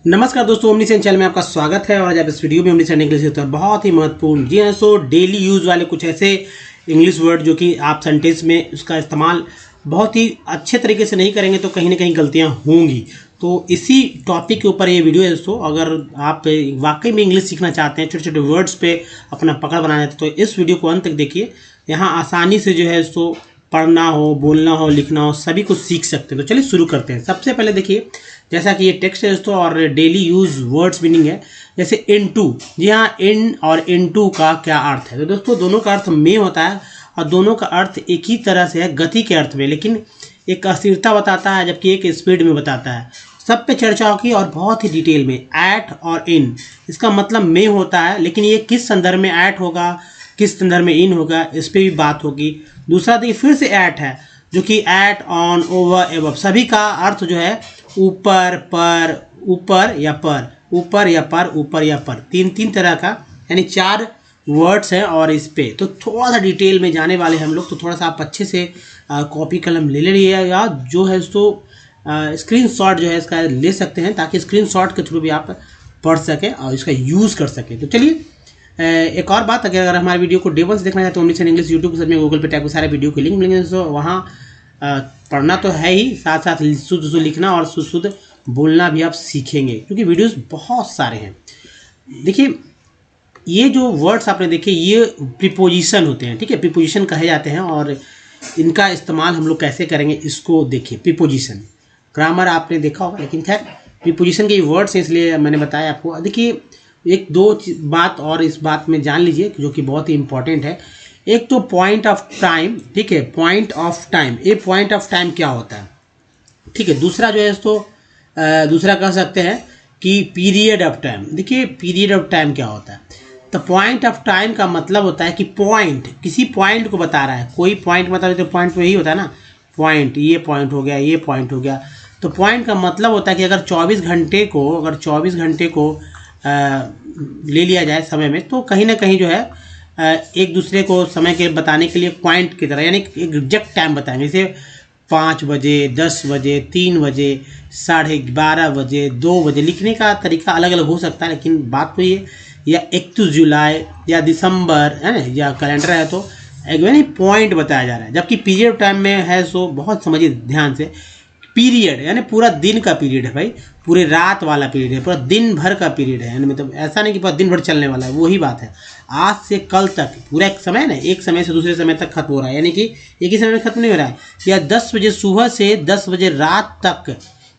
नमस्कार दोस्तों, ओमनीसेंस चैनल में आपका स्वागत है। और आज आप इस वीडियो में ओमनीसेंस इंग्लिश के उत्तर बहुत ही महत्वपूर्ण जी हाँ सो डेली यूज वाले कुछ ऐसे इंग्लिश वर्ड जो कि आप सेंटेंस में उसका इस्तेमाल बहुत ही अच्छे तरीके से नहीं करेंगे तो कहीं ना कहीं गलतियां होंगी। तो इसी टॉपिक के ऊपर ये वीडियो है दोस्तों। अगर आप वाकई में इंग्लिश सीखना चाहते हैं, छोटे छोटे वर्ड्स पे अपना पकड़ बनाना चाहते हैं, तो इस वीडियो को अंत तक देखिए। यहाँ आसानी से जो है सो पढ़ना हो, बोलना हो, लिखना हो, सभी कुछ सीख सकते हैं। तो चलिए शुरू करते हैं। सबसे पहले देखिए, जैसा कि ये टेक्स्ट है दोस्तों और डेली यूज वर्ड्स मीनिंग है। जैसे इनटू, जी हाँ, इन और इनटू का क्या अर्थ है? तो दोस्तों दोनों का अर्थ में होता है और दोनों का अर्थ एक ही तरह से है, गति के अर्थ में, लेकिन एक अस्थिरता बताता है जबकि एक स्पीड में बताता है। सब पे चर्चा होगी और बहुत ही डिटेल में। एट और इन, इसका मतलब में होता है, लेकिन ये किस संदर्भ में एट होगा, किस संदर्भ में इन होगा, इस पर भी बात होगी। दूसरा देखिए, फिर से एट है जो कि एट, ऑन, ओवर, एबव, सभी का अर्थ जो है ऊपर, पर, ऊपर या पर, ऊपर या पर, ऊपर या पर, तीन तरह का, यानी 4 वर्ड्स हैं। और इस पे तो थोड़ा सा डिटेल में जाने वाले हैं हम लोग। तो थोड़ा सा आप अच्छे से कॉपी कलम ले लीजिएगा, जो है तो स्क्रीनशॉट जो है इसका ले सकते हैं, ताकि स्क्रीनशॉट के थ्रू भी आप पढ़ सकें और इसका यूज़ कर सकें। तो चलिए एक और बात, अगर हमारे वीडियो को डे वन से देखना है तो ओमनीसेंस इंग्लिश यूट्यूब के साथ में गूगल पे टैग पे सारे वीडियो के लिंक मिलेंगे। तो वहाँ पढ़ना तो है ही, साथ साथ शुद्ध लिखना और शुद्ध बोलना भी आप सीखेंगे, क्योंकि वीडियोस बहुत सारे हैं। देखिए, ये जो वर्ड्स आपने देखे ये प्रीपोजिशन होते हैं, ठीक है, प्रीपोजिशन कहे जाते हैं। और इनका इस्तेमाल हम लोग कैसे करेंगे इसको देखिए। प्रीपोजिशन ग्रामर आपने देखा होगा, लेकिन खैर प्रीपोजिशन के वर्ड्स हैं इसलिए मैंने बताया आपको। देखिए, एक दो बात और इस बात में जान लीजिए जो कि बहुत ही इंपॉर्टेंट है। एक तो पॉइंट ऑफ टाइम, ठीक है, पॉइंट ऑफ टाइम, ये पॉइंट ऑफ टाइम क्या होता है, ठीक है। दूसरा जो है इसको दूसरा कह सकते हैं कि पीरियड ऑफ टाइम। देखिए, पीरियड ऑफ टाइम क्या होता है? तो पॉइंट ऑफ टाइम का मतलब होता है कि पॉइंट, किसी पॉइंट को बता रहा है। कोई पॉइंट मतलब, तो पॉइंट तो यही होता है ना, पॉइंट, ये पॉइंट हो गया, ये पॉइंट हो गया। तो पॉइंट का मतलब होता है कि अगर 24 घंटे को ले लिया जाए समय में, तो कहीं ना कहीं जो है एक दूसरे को समय के बताने के लिए पॉइंट की तरह, यानी एक एग्जैक्ट टाइम बताएंगे। जैसे 5 बजे, 10 बजे, 3 बजे, 12:30 बजे, 2 बजे। लिखने का तरीका अलग अलग हो सकता है, लेकिन बात तो ये, या 31 जुलाई या दिसंबर है ना, या कैलेंडर है तो यानी पॉइंट बताया जा रहा है। जबकि पीरियड टाइम में है सो बहुत समझिए ध्यान से, पीरियड यानी पूरा दिन का पीरियड है भाई, पूरे रात वाला पीरियड है, पूरा दिन भर का पीरियड है। यानी मतलब ऐसा नहीं कि पूरा दिन भर चलने वाला है, वही बात है। आज से कल तक पूरा एक समय ना, एक समय से दूसरे समय तक खत्म हो रहा है, यानी कि एक ही समय में खत्म नहीं हो रहा है। या 10 बजे सुबह से 10 बजे रात तक,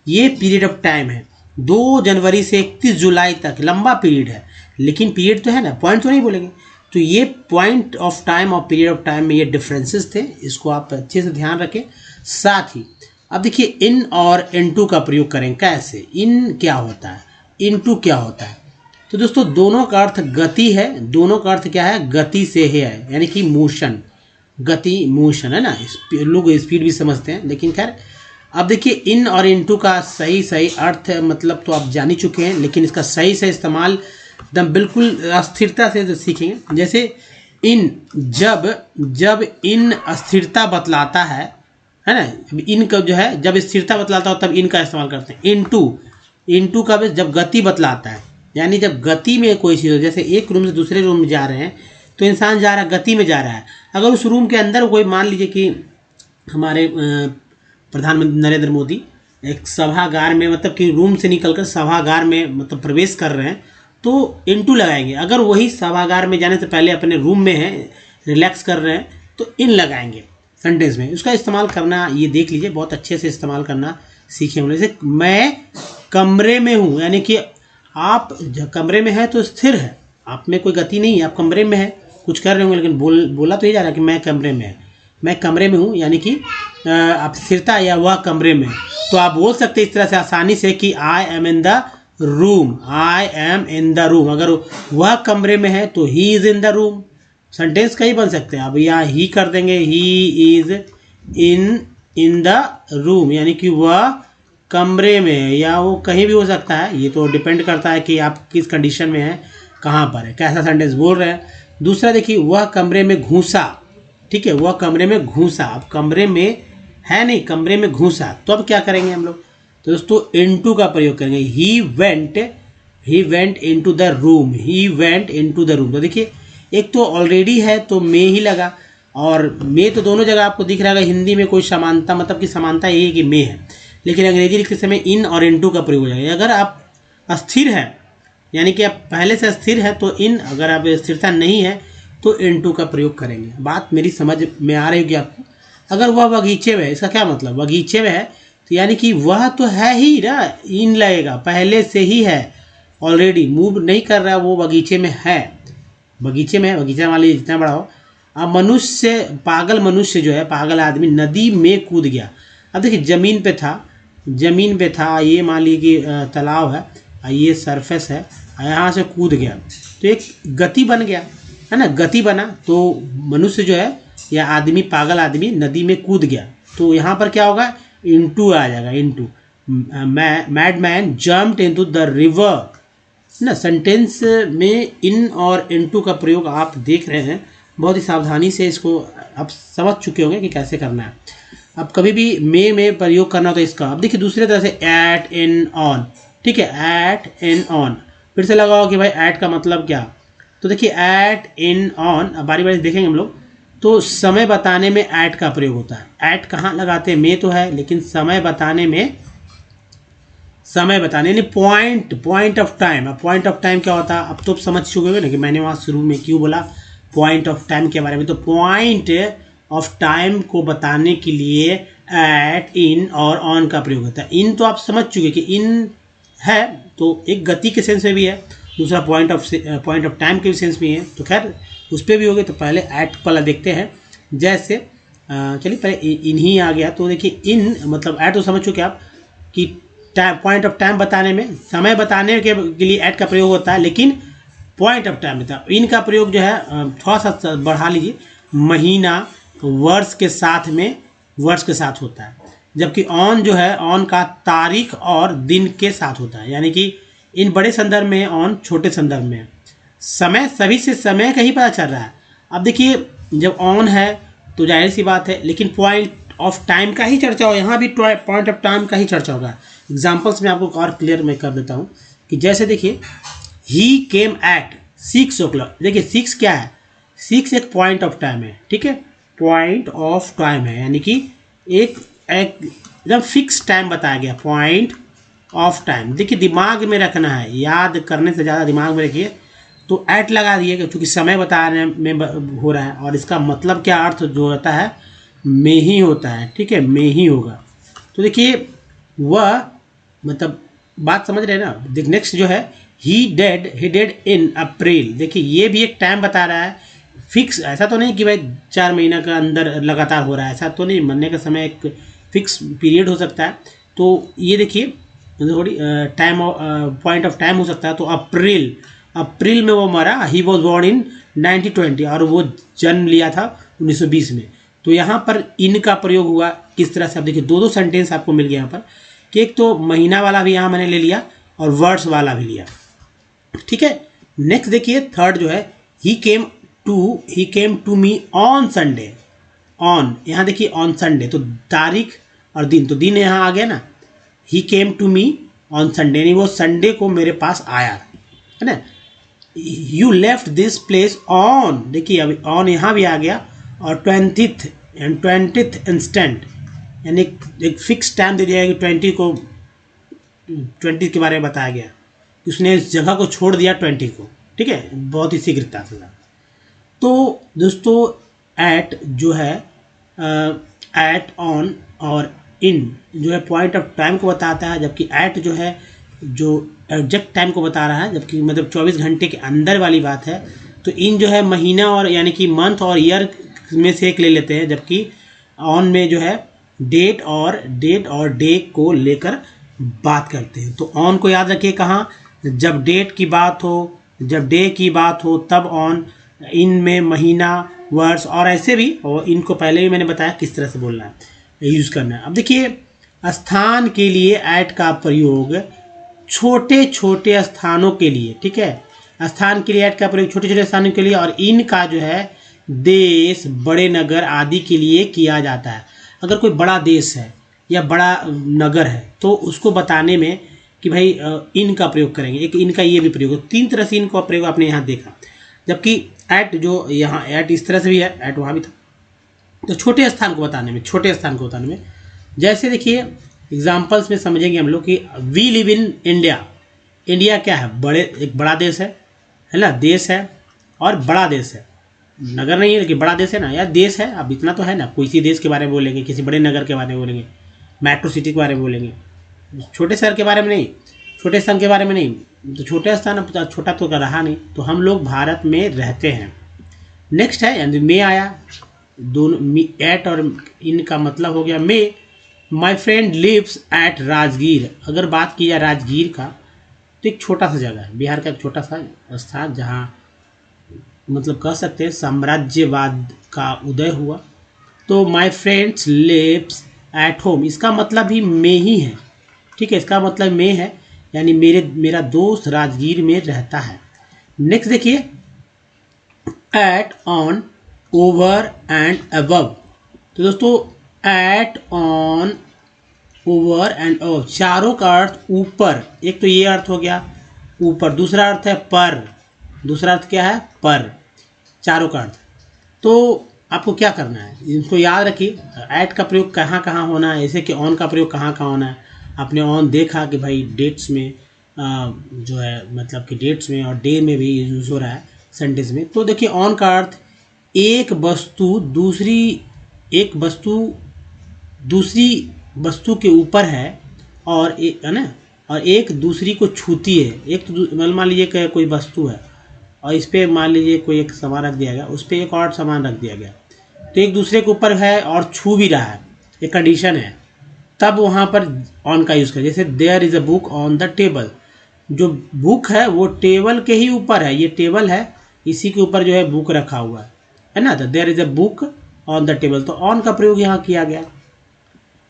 ये पीरियड ऑफ टाइम है। 2 जनवरी से 31 जुलाई तक लंबा पीरियड है, लेकिन पीरियड तो है ना, पॉइंट तो नहीं बोलेंगे। तो ये पॉइंट ऑफ टाइम और पीरियड ऑफ टाइम में ये डिफरेंसेस थे, इसको आप अच्छे से ध्यान रखें। साथ ही अब देखिए, इन और इनटू का प्रयोग करें कैसे। इन क्या होता है, इनटू क्या होता है? तो दोस्तों दोनों का अर्थ गति है। दोनों का अर्थ क्या है? गति से है, यानी कि मोशन, गति, मोशन है ना। लोग स्पीड भी समझते हैं, लेकिन खैर अब देखिए, इन और इनटू का सही अर्थ मतलब तो आप जान ही चुके हैं, लेकिन इसका सही से इस्तेमाल एकदम बिल्कुल स्थिरता से सीखेंगे। जैसे इन, जब इन स्थिरता बतलाता है ना, इन का जो है जब स्थिरता बतलाता हो तब इन का इस्तेमाल करते हैं। इनटू का भी जब गति बतलाता है, यानी जब गति में कोई चीज़ हो, जैसे एक रूम से दूसरे रूम में जा रहे हैं तो इंसान जा रहा है, गति में जा रहा है। अगर उस रूम के अंदर कोई, मान लीजिए कि हमारे प्रधानमंत्री नरेंद्र मोदी एक सभागार में, मतलब कि रूम से निकलकर सभागार में मतलब प्रवेश कर रहे हैं, तो इनटू लगाएंगे। अगर वही सभागार में जाने से पहले अपने रूम में है, रिलैक्स कर रहे हैं, तो इन लगाएंगे सेंटेंस में। उसका इस्तेमाल करना ये देख लीजिए, बहुत अच्छे से इस्तेमाल करना सीखे होंगे। जैसे मैं कमरे में हूँ, यानी कि आप जब कमरे में है तो स्थिर है, आप में कोई गति नहीं है, आप कमरे में है, कुछ कर रहे होंगे, लेकिन बोला तो ये जा रहा है कि मैं कमरे में है, मैं कमरे में हूँ, यानी कि आप स्थिरता, या वह कमरे में। तो आप बोल सकते इस तरह से आसानी से कि I am in the room, I am in the room. अगर वह कमरे में है तो he is in the room. Sentence कई बन सकते हैं। अब यहाँ ही कर देंगे, he is in the room, यानी कि वह कमरे में है, या वो कहीं भी हो सकता है। ये तो डिपेंड करता है कि आप किस कंडीशन में हैं, कहाँ पर है, कैसा सेंटेंस बोल रहे हैं। दूसरा देखिए, वह कमरे में घुसा, ठीक है, वह कमरे में घुसा। अब कमरे में है नहीं, कमरे में घुसा, तो अब क्या करेंगे हम लोग? तो दोस्तों इनटू का प्रयोग करेंगे। He went into the room, he went into the room. तो देखिए एक तो ऑलरेडी है तो मे ही लगा, और मे तो दोनों जगह आपको दिख रहा है। हिंदी में कोई समानता, मतलब कि समानता ये है कि मे है, लेकिन अंग्रेजी लिखते समय इन और इनटू का प्रयोग हो जाएगा। अगर आप अस्थिर है, यानी कि आप पहले से अस्थिर है तो इन, अगर आप स्थिरता नहीं है तो इनटू का प्रयोग करेंगे। बात मेरी समझ में आ रही होगी आपको। अगर वह बगीचे में है, इसका क्या मतलब, बगीचे में है तो यानी कि वह तो है ही ना, इन लगेगा, पहले से ही है, ऑलरेडी मूव नहीं कर रहा, वो बगीचे में है, बगीचे में है, बगीचा मान लीजिए जितना बड़ा हो। अब मनुष्य, पागल मनुष्य जो है, पागल आदमी नदी में कूद गया। अब देखिए जमीन पे था, ये मान लीजिए कि तालाब है, ये सरफेस है, यहाँ से कूद गया तो एक गति बन गया, है ना, गति बना। तो मनुष्य जो है या आदमी, पागल आदमी नदी में कूद गया, तो यहाँ पर क्या होगा, इनटू आ जाएगा, into. Mad man jumped into the river ना। सेंटेंस में इन और इनटू का प्रयोग आप देख रहे हैं, बहुत ही सावधानी से इसको आप समझ चुके होंगे कि कैसे करना है। अब कभी भी मे में प्रयोग करना तो इसका, अब देखिए दूसरे तरह से एट, इन, ऑन, ठीक है, एट, इन, ऑन। फिर से लगाओ कि भाई एट का मतलब क्या, तो देखिए एट, इन, ऑन, अब बारी बारी देखेंगे हम लोग। तो समय बताने में एट का प्रयोग होता है। एट कहाँ लगाते हैं, मे तो है, लेकिन समय बताने में, समय बताने यानी पॉइंट ऑफ टाइम। अब पॉइंट ऑफ टाइम क्या होता है, अब तो समझ चुके हो ना कि मैंने वहाँ शुरू में क्यों बोला पॉइंट ऑफ टाइम के बारे में। तो पॉइंट ऑफ टाइम को बताने के लिए एट, इन और ऑन का प्रयोग होता है। इन तो आप समझ चुके कि इन है तो एक गति के सेंस में भी है, दूसरा पॉइंट ऑफ टाइम के सेंस में है, तो खैर उस पर भी हो गए। तो पहले एट वाला देखते हैं। जैसे चलिए पहले इन ही आ गया, तो देखिए इन मतलब एट तो समझ चुके आप कि पॉइंट ऑफ टाइम बताने में, समय बताने के लिए एट का प्रयोग होता है, लेकिन पॉइंट ऑफ टाइम बता, इन का प्रयोग जो है थोड़ा सा बढ़ा लीजिए, महीना, वर्ष के साथ में, वर्ष के साथ होता है। जबकि ऑन जो है, ऑन का तारीख और दिन के साथ होता है, यानी कि इन बड़े संदर्भ में, ऑन छोटे संदर्भ में। समय, सभी से समय का ही पता चल रहा है। अब देखिए जब ऑन है तो जाहिर सी बात है, लेकिन पॉइंट ऑफ टाइम का ही चर्चा हो, यहाँ भी पॉइंट ऑफ टाइम का ही चर्चा होगा। एग्जाम्पल्स में आपको और क्लियर मैं कर देता हूँ कि जैसे देखिए ही केम एट 6 o'clock। देखिए 6 क्या है, 6 एक पॉइंट ऑफ टाइम है, ठीक है, पॉइंट ऑफ टाइम है, यानी कि एक एकदम फिक्स टाइम बताया गया, पॉइंट ऑफ टाइम। देखिए दिमाग में रखना है, याद करने से ज़्यादा दिमाग में रखिए। तो एट लगा दिए क्योंकि समय बताने में हो रहा है, और इसका मतलब क्या, अर्थ जो होता है में ही होता है, ठीक है, में ही होगा। तो देखिए वह, मतलब बात समझ रहे हैं ना। देख नेक्स्ट जो है ही डेड इन अप्रैल। देखिए ये भी एक टाइम बता रहा है, फिक्स, ऐसा तो नहीं कि भाई 4 महीना का अंदर लगातार हो रहा है, ऐसा तो नहीं, मरने का समय एक फिक्स पीरियड हो सकता है। तो ये देखिए थोड़ी टाइम, पॉइंट ऑफ टाइम हो सकता है। तो अप्रैल में वो मरा, ही वॉज बॉर्न इन 1920, और वो जन्म लिया था 1920 में। तो यहाँ पर इन का प्रयोग हुआ किस तरह से, आप देखिए दो सेंटेंस आपको मिल गया यहाँ पर, कि एक तो महीना वाला भी यहाँ मैंने ले लिया और वर्ड्स वाला भी लिया, ठीक है। नेक्स्ट देखिए थर्ड जो है, he came to me on Sunday. On, यहाँ देखिए ऑन संडे, तो तारीख और दिन, तो दिन यहाँ आ गया ना। He came to me on Sunday, यानी वो संडे को मेरे पास आया, है ना। You left this place on, देखिए अभी ऑन यहाँ भी आ गया, और 20th इंस्टेंट, यानी एक फिक्स टाइम दे दिया कि 20 के बारे में बताया गया, उसने इस जगह को छोड़ दिया 20 को, ठीक है, बहुत ही शीघ्रता से। तो दोस्तों एट जो है, एट, ऑन और इन जो है पॉइंट ऑफ टाइम को बताता है, जबकि एट जो है जो एग्जैक्ट टाइम को बता रहा है, जबकि मतलब 24 घंटे के अंदर वाली बात है। तो इन जो है महीना और यानी कि मंथ और ईयर में से एक ले लेते हैं, जबकि ऑन में जो है डेट और डे को लेकर बात करते हैं। तो ऑन को याद रखिए कहाँ, जब डेट की बात हो, जब डे की बात हो तब ऑन, इन में महीना, वर्ष, और ऐसे भी, और इनको पहले भी मैंने बताया किस तरह से बोलना है, यूज़ करना है। अब देखिए स्थान के लिए एट का प्रयोग छोटे छोटे स्थानों के लिए, ठीक है, स्थान के लिए एट का प्रयोग छोटे छोटे स्थानों के लिए, और इन का जो है देश, बड़े नगर आदि के लिए किया जाता है। अगर कोई बड़ा देश है, या बड़ा नगर है, तो उसको बताने में कि भाई इन का प्रयोग करेंगे। एक इनका ये भी प्रयोग, 3 तरह से इनका प्रयोग आपने यहाँ देखा। जबकि एट जो यहाँ एट इस तरह से भी है, एट वहाँ भी था। तो छोटे स्थान को बताने में, जैसे देखिए एग्जाम्पल्स में समझेंगे हम लोग कि we live in India. India क्या है? एक बड़ा देश है ना, देश है और बड़ा देश है, नगर नहीं है लेकिन बड़ा देश है ना, यार देश है। अब इतना तो है ना, किसी देश के बारे में बोलेंगे, किसी बड़े नगर के बारे में बोलेंगे, मेट्रो सिटी के बारे में बोलेंगे, छोटे शहर के बारे में नहीं, छोटे स्थान के बारे में नहीं। तो छोटे स्थान अब छोटा तो रहा नहीं, तो हम लोग भारत में रहते हैं। नेक्स्ट है यानी मे आया, दोनों एट और इन का मतलब हो गया मे। My friend lives at Rajgir. अगर बात की जाए राजगीर का, तो एक छोटा सा जगह है, बिहार का एक छोटा सा स्थान जहाँ मतलब कह सकते हैं साम्राज्यवाद का उदय हुआ। तो my friends lives at home, इसका मतलब ही मे ही है, ठीक है, इसका मतलब मे है, यानी मेरा दोस्त राजगीर में रहता है। नेक्स्ट देखिए at, on, over and above. तो दोस्तों at, on, over and above, चारों का अर्थ ऊपर। एक तो ये अर्थ हो गया ऊपर, दूसरा अर्थ है पर, दूसरा अर्थ क्या है? पर, चारों का अर्थ। तो आपको क्या करना है, इनको याद रखिए। एट का प्रयोग कहाँ कहाँ होना है, जैसे कि ऑन का प्रयोग कहाँ कहाँ होना है। आपने ऑन देखा कि भाई डेट्स में जो है मतलब कि डेट्स में और डे में भी यूज़ हो रहा है सेंटेंस में। तो देखिए ऑन का अर्थ एक वस्तु दूसरी वस्तु के ऊपर है और है ना, और एक दूसरी को छूती है। एक तो मान लीजिए कोई वस्तु है और इस पर मान लीजिए कोई एक सामान रख दिया गया, उस पर एक और सामान रख दिया गया, तो एक दूसरे के ऊपर है और छू भी रहा है, एक कंडीशन है, तब वहाँ पर ऑन का यूज़ करें। जैसे there is a book on the table, जो बुक है वो टेबल के ही ऊपर है, ये टेबल है, इसी के ऊपर जो है बुक रखा हुआ है ना, तो there is a book on the table, तो ऑन का प्रयोग यहाँ किया गया।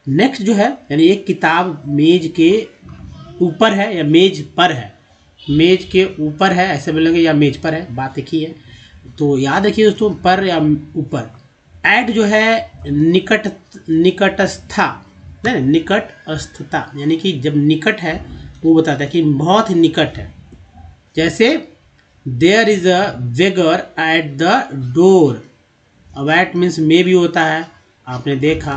नेक्स्ट जो है यानी एक किताब मेज के ऊपर है या मेज पर है, मेज के ऊपर है ऐसे बोलेंगे या मेज पर है, बात एक ही है। तो याद रखिए दोस्तों, पर या ऊपर। एट जो है निकटस्था, नहीं निकटस्थता, यानी कि जब निकट है वो बताता है कि बहुत निकट है। जैसे there is a beggar at the door. अब एट मीन्स मे भी होता है, आपने देखा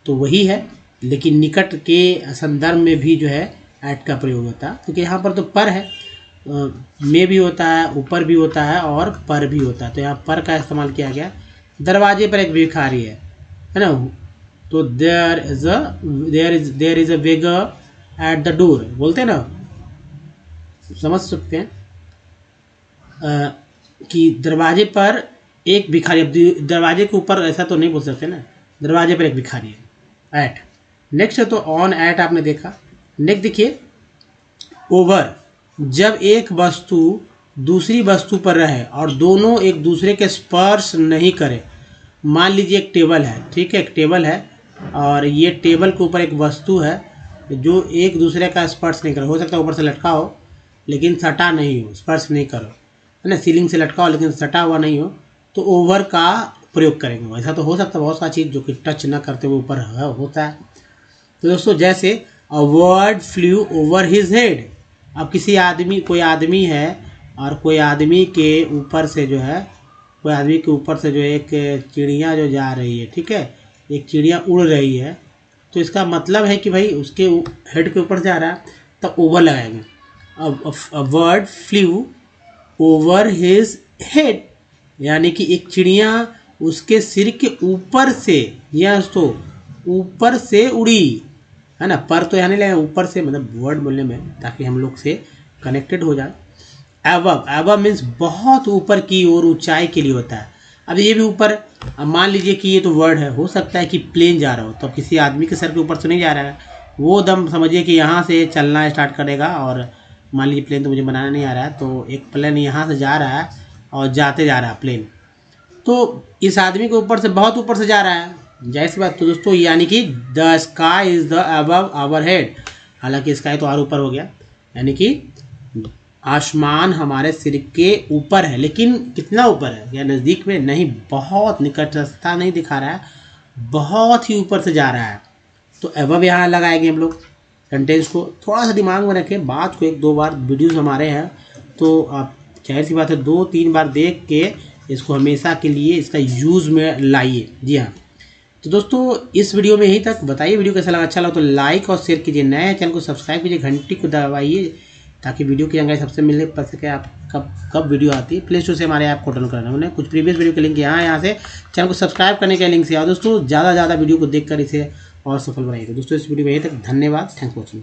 तो वही है, लेकिन निकट के संदर्भ में भी जो है एट का प्रयोग होता है, क्योंकि यहाँ पर तो पर है, मे भी होता है, ऊपर भी होता है और पर भी होता है, तो यहाँ पर का इस्तेमाल किया गया। दरवाजे पर एक भिखारी है ना, तो there is a beggar at the door बोलते हैं ना, समझ सकते हैं कि दरवाजे पर एक भिखारी। अब दरवाजे के ऊपर ऐसा तो नहीं बोल सकते ना, दरवाजे पर एक भिखारी है, एट। नेक्स्ट है तो ऑन, एट आपने देखा। नेक्स्ट देखिए ओवर, जब एक वस्तु दूसरी वस्तु पर रहे और दोनों एक दूसरे के स्पर्श नहीं करें। मान लीजिए एक टेबल है, ठीक है, एक टेबल है और ये टेबल के ऊपर एक वस्तु है जो एक दूसरे का स्पर्श नहीं करे, हो सकता है ऊपर से लटका हो लेकिन सटा नहीं हो, स्पर्श नहीं करो, है ना, सीलिंग से लटका हो लेकिन सटा हुआ नहीं हो, तो ओवर का प्रयोग करेंगे। ऐसा तो हो सकता है बहुत सारी चीज़ जो कि टच ना करते हुए ऊपर होता है। तो दोस्तों जैसे a bird flu over his head. अब कोई आदमी है और कोई आदमी के ऊपर से जो है एक चिड़िया जो जा रही है, ठीक है, एक चिड़िया उड़ रही है, तो इसका मतलब है कि भाई उसके हेड के ऊपर जा रहा है, तो ओवर लगाएंगे। A bird flu over his head, यानी कि एक चिड़िया उसके सिर के ऊपर से, या तो ऊपर से उड़ी, है ना, पर तो यहाँ नहीं लगेगा, ऊपर से, मतलब वर्ड बोलने में ताकि हम लोग से कनेक्टेड हो जाए। एबव मीन्स बहुत ऊपर की ओर, ऊंचाई के लिए होता है। अब ये भी ऊपर, अब मान लीजिए कि ये तो वर्ड है, हो सकता है कि प्लेन जा रहा हो, तो अब किसी आदमी के सर के ऊपर से नहीं जा रहा है, वो दम समझिए कि यहाँ से चलना स्टार्ट करेगा, और मान लीजिए प्लेन तो मुझे बनाना नहीं आ रहा है, तो एक प्लेन यहाँ से जा रहा है और जाते जा रहा है प्लेन, तो इस आदमी के ऊपर से बहुत ऊपर से जा रहा है, जैसी बात। तो दोस्तों यानी कि the sky is the above our head, हालांकि स्काई तो और ऊपर हो गया, यानी कि आसमान हमारे सिर के ऊपर है, लेकिन कितना ऊपर है, या नज़दीक में नहीं, बहुत निकटस्थता नहीं दिखा रहा है, बहुत ही ऊपर से जा रहा है। तो एबव यहाँ लगाएंगे हम लोग। सेंटेंस को थोड़ा सा दिमाग में रखें, बात को 1-2 बार वीडियोस हमारे हैं तो आप जाहिर सी बात है 2-3 बार देख के इसको हमेशा के लिए इसका यूज़ में लाइए। जी हाँ, तो दोस्तों इस वीडियो में यही तक। बताइए वीडियो कैसा लगा, अच्छा लगा तो लाइक और शेयर कीजिए, नए चैनल को सब्सक्राइब कीजिए, घंटी को दबाइए ताकि वीडियो की जानकारी सबसे मिलने पड़ सके। आप कब वीडियो आती है प्ले स्टोर से हमारे ऐप को डाउनलोड करना। उन्हें कुछ प्रीवियस वीडियो के लिंक यहाँ से चैनल को सब्सक्राइब करने के लिंक से। और दोस्तों ज़्यादा वीडियो को देखकर इसे और सफल बनाइए। तो दोस्तों इस वीडियो में यही तक, धन्यवाद, थैंक्स फॉर वॉचिंग।